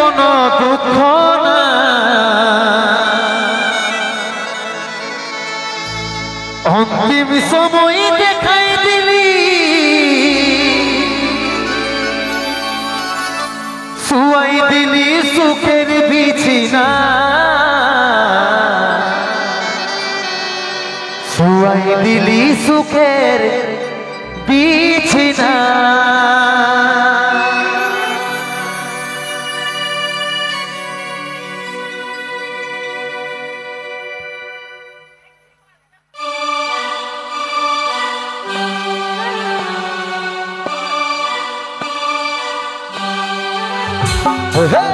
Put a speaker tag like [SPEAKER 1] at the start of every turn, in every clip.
[SPEAKER 1] কোনো দুঃখ না, অন্তিম সময় দেখাই দিলি শুয়াই দিলি সুখের বিছিনা, শুয়াই দিলি সুখের বিছিনা।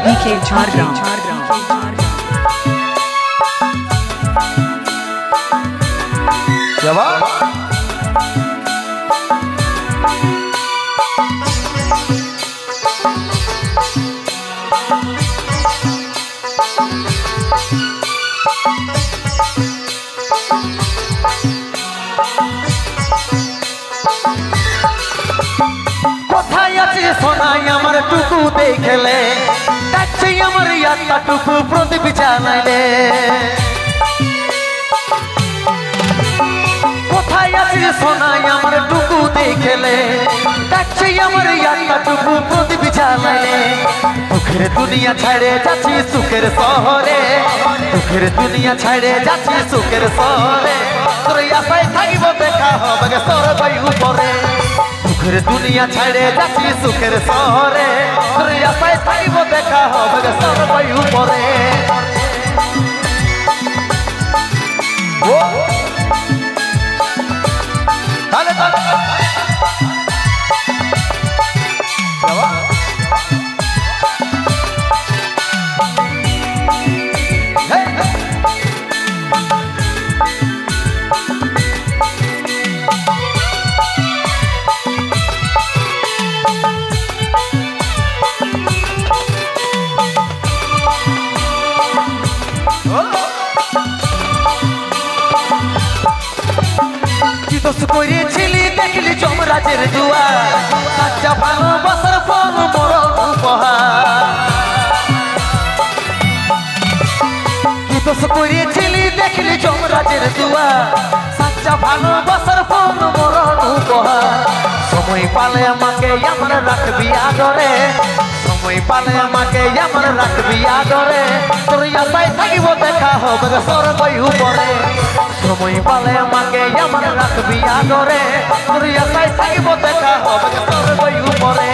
[SPEAKER 2] BK Jhargram.
[SPEAKER 1] क्या बात? কোথায় আছে সোনাই আমার টুকু দেখলে, কাছে আমার ইয়াটা টুকু প্রদীপ জ্বালাইলে। কোথায় আছে সোনাই আমার টুকু দেখলে, কাছে আমার ইয়াটা টুকু প্রদীপ জ্বালাইলে। সুখের দুনিয়া ছাড়ে যাচ্ছি সুখের শহরে, সুখের দুনিয়া ছাড়ে যাচ্ছি সুখের শহরে। তোর আশায় থাকিব দেখা হবে সরবাই উপরে, সুখের দুনিয়া ছাড়ে যাচ্ছি সুখের শহরে। তোর আশায় থাকিব দেখা হবে সরবাই উপরে। তাহলে করেছিলি দেখলি যমরাজের দুয়ার, সাচ্চা ভালোবাসার ফল মরণ উপহার। কি দোষ করেছিলি দেখলি যমরাজের দুয়ার, সাচ্চা ভালোবাসার ফল মরণ উপহার। সময় পালে আমাকে আমার রাখবি আদরে, সময় পালে আমাকে আমার রাখবি আদরে। তোর আশায় থাকিব দেখা হবে সরবাই উপরে, সময় পালে আমাকে আমার রাখবি আদরে। তোর আশায় থাকিব দেখা হবে সরবাই উপরে।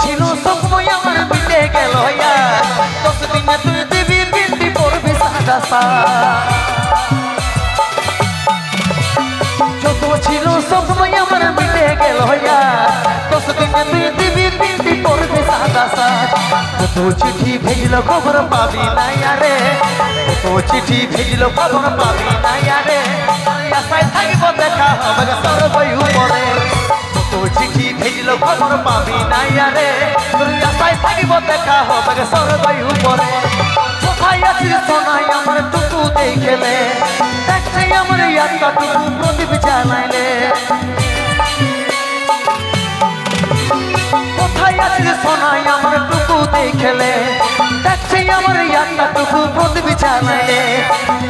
[SPEAKER 1] ছিল স্বপ্ন আমার মিটে গেল, 10 দিনে তুই দিবি পিন্ডি পড়বি সাদা শাড়ি। যত ছিল স্বপ্ন আমার মিটে গেল, 10 দিনে তুই দিবি পিন্ডি পড়বি সাদা শাড়ি। কত চিঠি ভেজল খবর পাবি না রে, কত চিঠি ভেজল খবর পাবি না রে। আশায় থাকিব দেখা হবে সরবাই উপরে, চিঠি ভেজল খবর পাবি না রে। তোর আশায় থাকিব দেখা হবে সরবাই উপরে। কোথায় আছিস সোনাই আমার টুকু দেখলে, দেখছে আমার ইয়াটা টুকু প্রদীপ জ্বালাইলে। কোথায় আছিস সোনাই আমার টুকু দেখলে, দেখছে আমার ইয়াটা টুকু প্রদীপ জ্বালাইলে।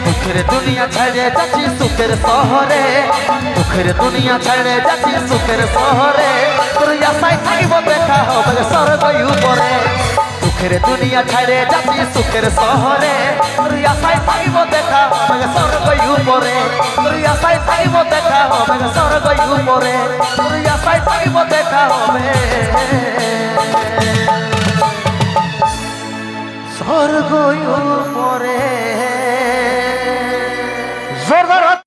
[SPEAKER 1] সুখের দুনিয়া ছাড়ে যাচ্ছি সুখের শহরে, সুখের দুনিয়া ছাড়ে যাচ্ছি সুখের শহরে। তোর আশায় থাকিব দেখা হবে সরবাই উপরে, সুখের দুনিয়া ছাড়ে যাচ্ছি সুখের শহরে। তোর আশায় থাকিব দেখা হবে সরবাই উপরে, তোর আশায় থাকিব দেখা হবে সরবাই উপরে, তোর আশায় থাকিব দেখা হবে স্বর্গ উপরে। জোরদার